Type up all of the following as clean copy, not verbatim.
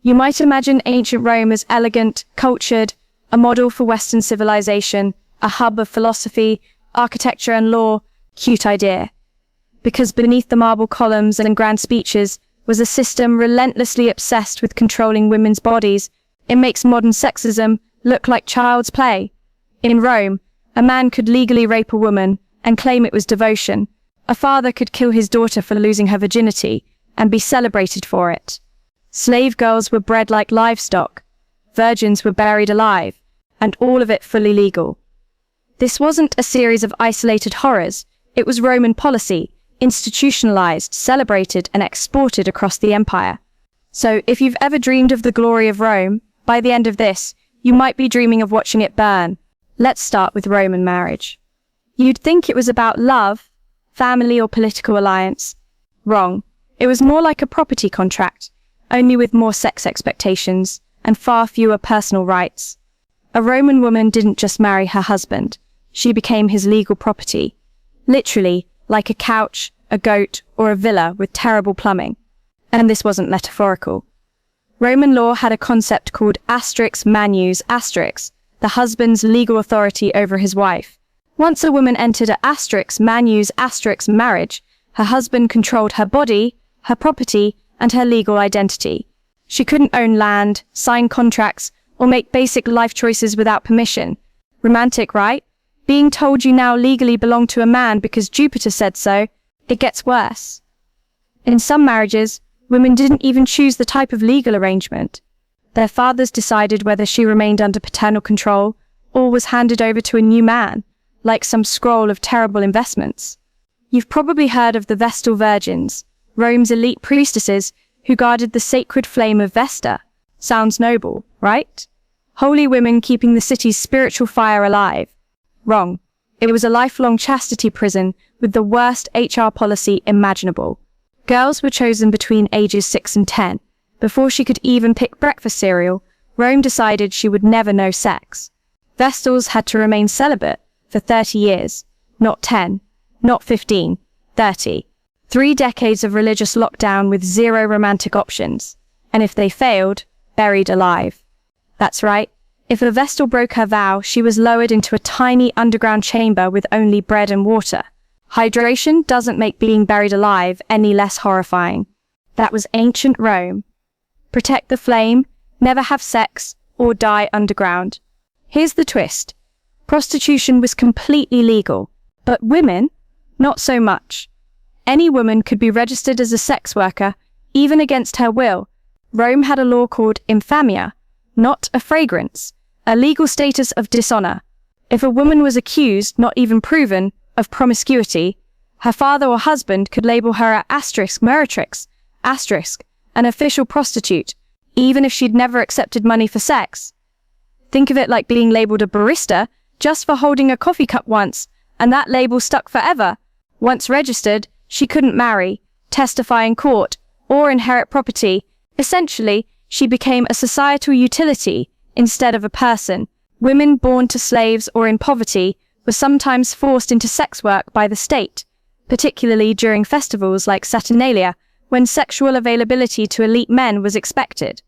You might imagine ancient Rome as elegant, cultured, a model for Western civilization, a hub of philosophy, architecture and law. Cute idea. Because beneath the marble columns and grand speeches was a system relentlessly obsessed with controlling women's bodies. It makes modern sexism look like child's play. In Rome, a man could legally rape a woman and claim it was devotion. A father could kill his daughter for losing her virginity and be celebrated for it. Slave girls were bred like livestock. Virgins were buried alive, and all of it fully legal. This wasn't a series of isolated horrors. It was Roman policy, institutionalized, celebrated, and exported across the empire. So, if you've ever dreamed of the glory of Rome, by the end of this, you might be dreaming of watching it burn. Let's start with Roman marriage. You'd think it was about love, family, or political alliance. Wrong. It was more like a property contract, only with more sex expectations and far fewer personal rights. A Roman woman didn't just marry her husband, she became his legal property. Literally, like a couch, a goat, or a villa with terrible plumbing. And this wasn't metaphorical. Roman law had a concept called asterix manus asterix, the husband's legal authority over his wife. Once a woman entered a asterix manus asterix marriage, her husband controlled her body, her property, and her legal identity. She couldn't own land, sign contracts, or make basic life choices without permission. Romantic, right? Being told you now legally belong to a man because Jupiter said so. It gets worse. In some marriages, women didn't even choose the type of legal arrangement. Their fathers decided whether she remained under paternal control or was handed over to a new man, like some scroll of terrible investments. You've probably heard of the Vestal Virgins, Rome's elite priestesses who guarded the sacred flame of Vesta. Sounds noble, right? Holy women keeping the city's spiritual fire alive. Wrong. It was a lifelong chastity prison with the worst HR policy imaginable. Girls were chosen between ages 6 and 10. Before she could even pick breakfast cereal, Rome decided she would never know sex. Vestals had to remain celibate for 30 years. Not 10, not 15, 30. 3 decades of religious lockdown with 0 romantic options. And if they failed, buried alive. That's right. If a Vestal broke her vow, she was lowered into a tiny underground chamber with only bread and water. Hydration doesn't make being buried alive any less horrifying. That was ancient Rome. Protect the flame, never have sex, or die underground. Here's the twist. Prostitution was completely legal, but women, not so much. Any woman could be registered as a sex worker, even against her will. Rome had a law called infamia, not a fragrance, a legal status of dishonor. If a woman was accused, not even proven, of promiscuity, her father or husband could label her a asterisk meretrix, asterisk, an official prostitute, even if she'd never accepted money for sex. Think of it like being labeled a barista just for holding a coffee cup once, and that label stuck forever. Once registered, she couldn't marry, testify in court, or inherit property. Essentially, she became a societal utility instead of a person. Women born to slaves or in poverty were sometimes forced into sex work by the state, particularly during festivals like Saturnalia, when sexual availability to elite men was expected.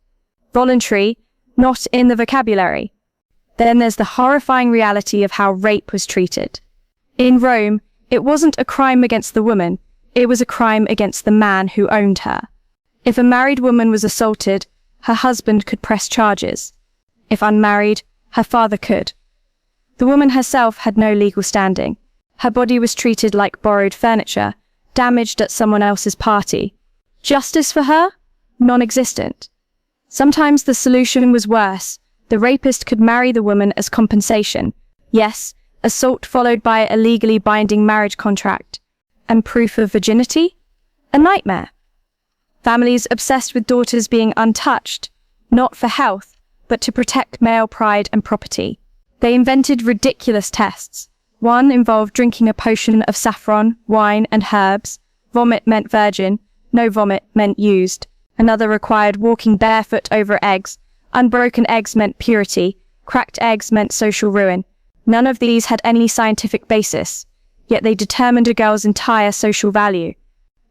Voluntary, not in the vocabulary. Then there's the horrifying reality of how rape was treated. In Rome, it wasn't a crime against the woman, it was a crime against the man who owned her. If a married woman was assaulted, her husband could press charges. If unmarried, her father could. The woman herself had no legal standing. Her body was treated like borrowed furniture, damaged at someone else's party. Justice for her? Non-existent. Sometimes the solution was worse. The rapist could marry the woman as compensation. Yes, assault followed by a legally binding marriage contract. And proof of virginity? A nightmare. Families obsessed with daughters being untouched, not for health, but to protect male pride and property. They invented ridiculous tests. One involved drinking a potion of saffron, wine, and herbs. Vomit meant virgin, no vomit meant used. Another required walking barefoot over eggs. Unbroken eggs meant purity. Cracked eggs meant social ruin. None of these had any scientific basis, yet they determined a girl's entire social value.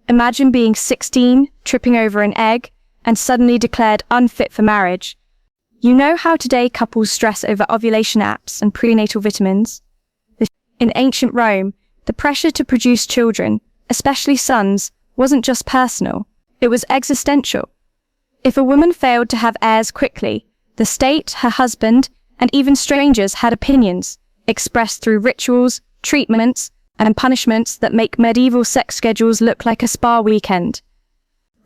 Imagine being 16, tripping over an egg, and suddenly declared unfit for marriage. You know how today couples stress over ovulation apps and prenatal vitamins? In ancient Rome, the pressure to produce children, especially sons, wasn't just personal, it was existential. If a woman failed to have heirs quickly, the state, her husband, and even strangers had opinions, expressed through rituals, treatments, and punishments that make medieval sex schedules look like a spa weekend.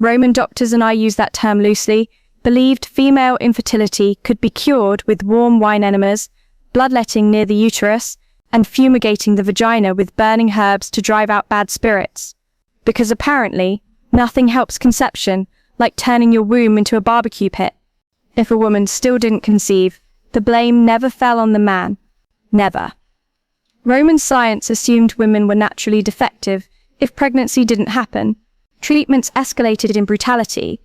Roman doctors, and I use that term loosely, believed female infertility could be cured with warm wine enemas, bloodletting near the uterus, and fumigating the vagina with burning herbs to drive out bad spirits. Because apparently, nothing helps conception like turning your womb into a barbecue pit. If a woman still didn't conceive, the blame never fell on the man. Never. Roman science assumed women were naturally defective if pregnancy didn't happen. Treatments escalated in brutality.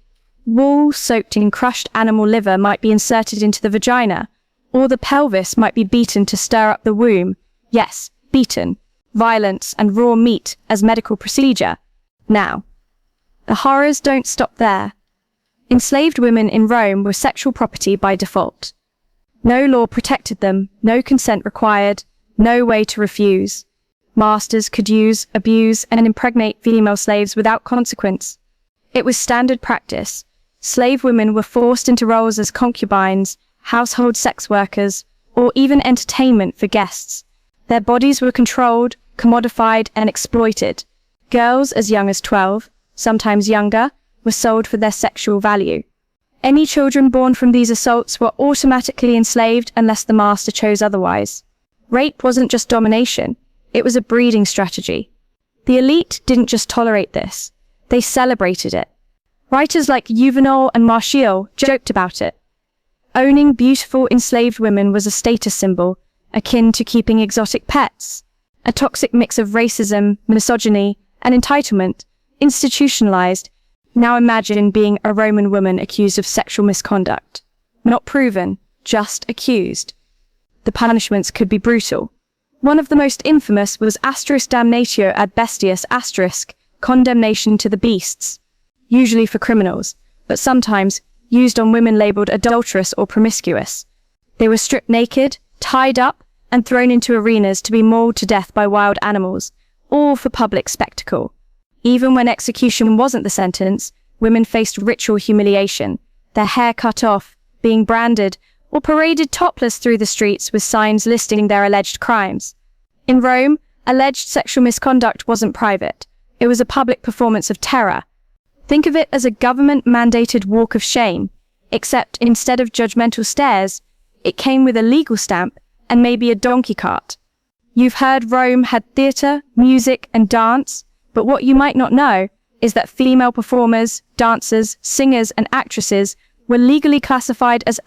Wool soaked in crushed animal liver might be inserted into the vagina, or the pelvis might be beaten to stir up the womb. Yes, beaten. Violence and raw meat as medical procedure. Now, the horrors don't stop there. Enslaved women in Rome were sexual property by default. No law protected them, no consent required, no way to refuse. Masters could use, abuse, and impregnate female slaves without consequence. It was standard practice. Slave women were forced into roles as concubines, household sex workers, or even entertainment for guests. Their bodies were controlled, commodified, and exploited. Girls as young as 12, sometimes younger, were sold for their sexual value. Any children born from these assaults were automatically enslaved unless the master chose otherwise. Rape wasn't just domination, it was a breeding strategy. The elite didn't just tolerate this, they celebrated it. Writers like Juvenal and Martial joked about it. Owning beautiful enslaved women was a status symbol, akin to keeping exotic pets. A toxic mix of racism, misogyny, and entitlement, institutionalized. Now imagine being a Roman woman accused of sexual misconduct. Not proven, just accused. The punishments could be brutal. One of the most infamous was damnatio ad bestias condemnation to the beasts, usually for criminals, but sometimes used on women labeled adulterous or promiscuous. They were stripped naked, tied up, and thrown into arenas to be mauled to death by wild animals, all for public spectacle. Even when execution wasn't the sentence, women faced ritual humiliation, their hair cut off, being branded, or paraded topless through the streets with signs listing their alleged crimes. In Rome, alleged sexual misconduct wasn't private. It was a public performance of terror. Think of it as a government-mandated walk of shame, except instead of judgmental stares, it came with a legal stamp and maybe a donkey cart. You've heard Rome had theatre, music, and dance, but what you might not know is that female performers, dancers, singers, and actresses were legally classified as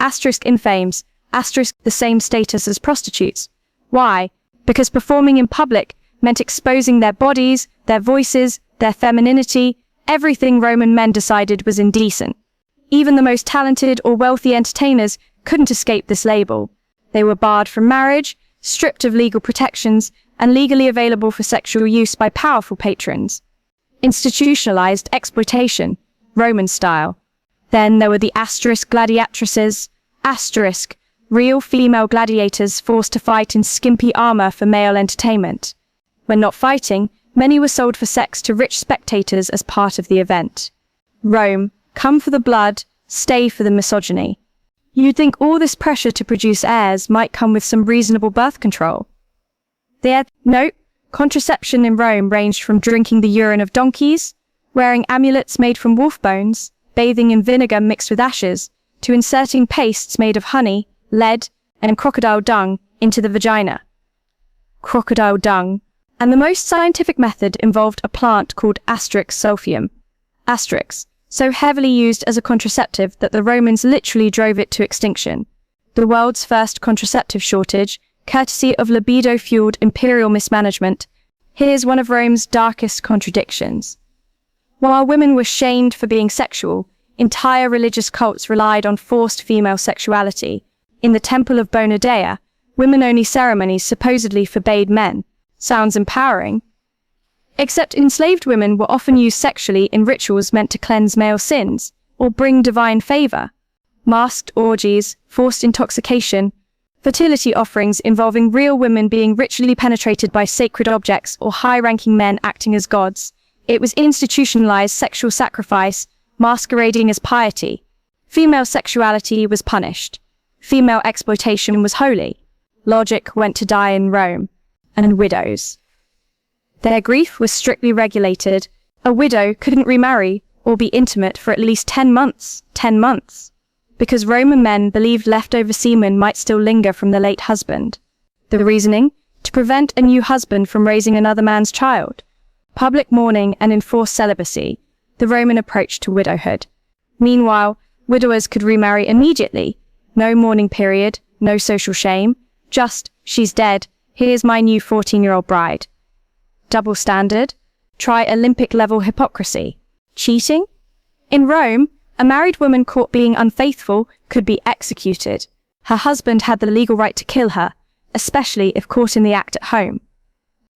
infames, the same status as prostitutes. Why? Because performing in public meant exposing their bodies, their voices, their femininity, everything Roman men decided was indecent. Even the most talented or wealthy entertainers couldn't escape this label. They were barred from marriage, stripped of legal protections, and legally available for sexual use by powerful patrons. Institutionalized exploitation, Roman style. Then there were the gladiatresses, real female gladiators forced to fight in skimpy armor for male entertainment. When not fighting, many were sold for sex to rich spectators as part of the event. Rome, come for the blood, stay for the misogyny. You'd think all this pressure to produce heirs might come with some reasonable birth control. No, contraception in Rome ranged from drinking the urine of donkeys, wearing amulets made from wolf bones, bathing in vinegar mixed with ashes, to inserting pastes made of honey, lead, and crocodile dung into the vagina. Crocodile dung. And the most scientific method involved a plant called sulfium. So heavily used as a contraceptive that the Romans literally drove it to extinction. The world's first contraceptive shortage, courtesy of libido-fueled imperial mismanagement. Here's one of Rome's darkest contradictions. While women were shamed for being sexual, entire religious cults relied on forced female sexuality. In the Temple of Bona Dea, women-only ceremonies supposedly forbade men. Sounds empowering. Except enslaved women were often used sexually in rituals meant to cleanse male sins, or bring divine favor. Masked orgies, forced intoxication, fertility offerings involving real women being ritually penetrated by sacred objects or high-ranking men acting as gods. It was institutionalized sexual sacrifice, masquerading as piety. Female sexuality was punished. Female exploitation was holy. Logic went to die in Rome. And widows. Their grief was strictly regulated. A widow couldn't remarry or be intimate for at least 10 months. 10 months. Because Roman men believed leftover semen might still linger from the late husband. The reasoning? To prevent a new husband from raising another man's child. Public mourning and enforced celibacy, the Roman approach to widowhood. Meanwhile, widowers could remarry immediately. No mourning period, no social shame. Just, she's dead, here's my new 14-year-old bride. Double standard? Try Olympic-level hypocrisy. Cheating? In Rome, a married woman caught being unfaithful could be executed. Her husband had the legal right to kill her, especially if caught in the act at home.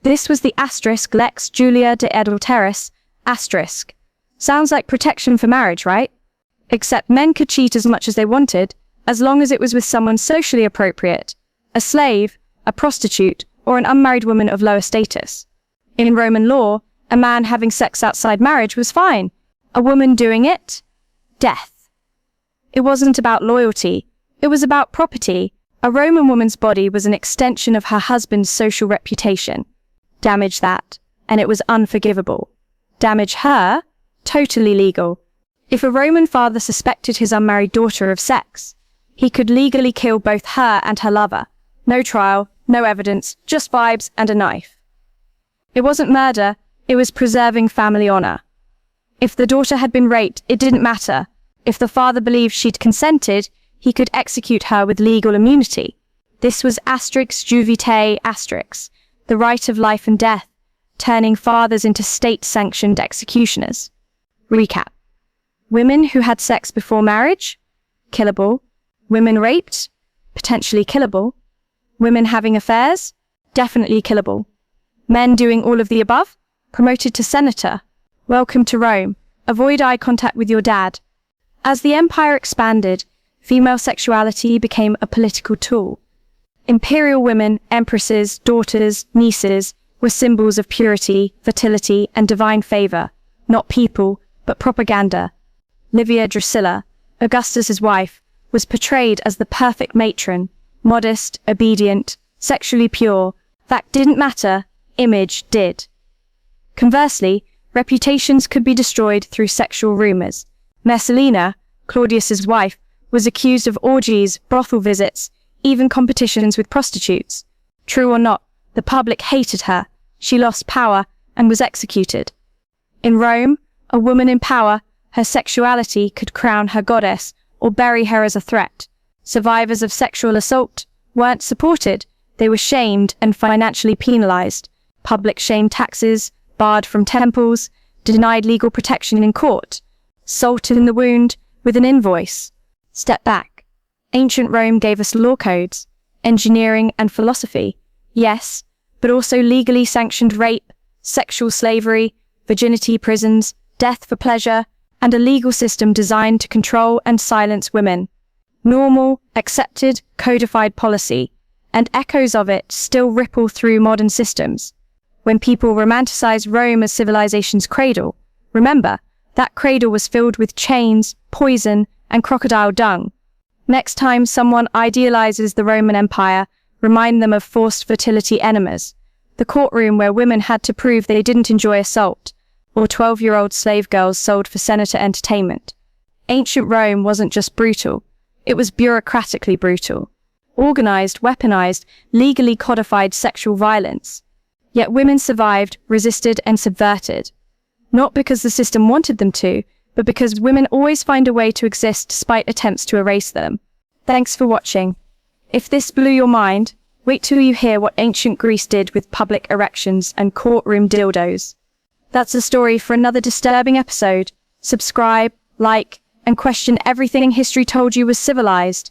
This was the asterisk lex Julia de adulteris, asterisk. Sounds like protection for marriage, right? Except men could cheat as much as they wanted, as long as it was with someone socially appropriate, a slave, a prostitute, or an unmarried woman of lower status. In Roman law, a man having sex outside marriage was fine. A woman doing it? Death. It wasn't about loyalty, it was about property. A Roman woman's body was an extension of her husband's social reputation. Damage that, and it was unforgivable. Damage her? Totally legal. If a Roman father suspected his unmarried daughter of sex, he could legally kill both her and her lover. No trial, no evidence, just vibes and a knife. It wasn't murder, it was preserving family honor. If the daughter had been raped, it didn't matter. If the father believed she'd consented, he could execute her with legal immunity. This was asterisk juvitae asterisk, the right of life and death, turning fathers into state-sanctioned executioners. Recap. Women who had sex before marriage? Killable. Women raped? Potentially killable. Women having affairs? Definitely killable. Men doing all of the above? Promoted to senator. Welcome to Rome. Avoid eye contact with your dad. As the empire expanded, female sexuality became a political tool. Imperial women, empresses, daughters, nieces, were symbols of purity, fertility, and divine favor, not people, but propaganda. Livia Drusilla, Augustus's wife, was portrayed as the perfect matron, modest, obedient, sexually pure. Fact didn't matter, image did. Conversely, reputations could be destroyed through sexual rumors. Messalina, Claudius's wife, was accused of orgies, brothel visits, even competitions with prostitutes. True or not, the public hated her, she lost power, and was executed. In Rome, a woman in power, her sexuality could crown her goddess or bury her as a threat. Survivors of sexual assault weren't supported, they were shamed and financially penalized. Public shame taxes, barred from temples, denied legal protection in court. Salt in the wound with an invoice. Step back. Ancient Rome gave us law codes, engineering and philosophy, yes, but also legally sanctioned rape, sexual slavery, virginity prisons, death for pleasure, and a legal system designed to control and silence women. Normal, accepted, codified policy, and echoes of it still ripple through modern systems. When people romanticize Rome as civilization's cradle, remember, that cradle was filled with chains, poison, and crocodile dung. Next time someone idealizes the Roman Empire, remind them of forced fertility enemas, the courtroom where women had to prove they didn't enjoy assault, or 12-year-old slave girls sold for senator entertainment. Ancient Rome wasn't just brutal, it was bureaucratically brutal. Organized, weaponized, legally codified sexual violence. Yet women survived, resisted, and subverted. Not because the system wanted them to, but because women always find a way to exist despite attempts to erase them. Thanks for watching. If this blew your mind, wait till you hear what ancient Greece did with public erections and courtroom dildos. That's a story for another disturbing episode. Subscribe, like, and question everything history told you was civilized.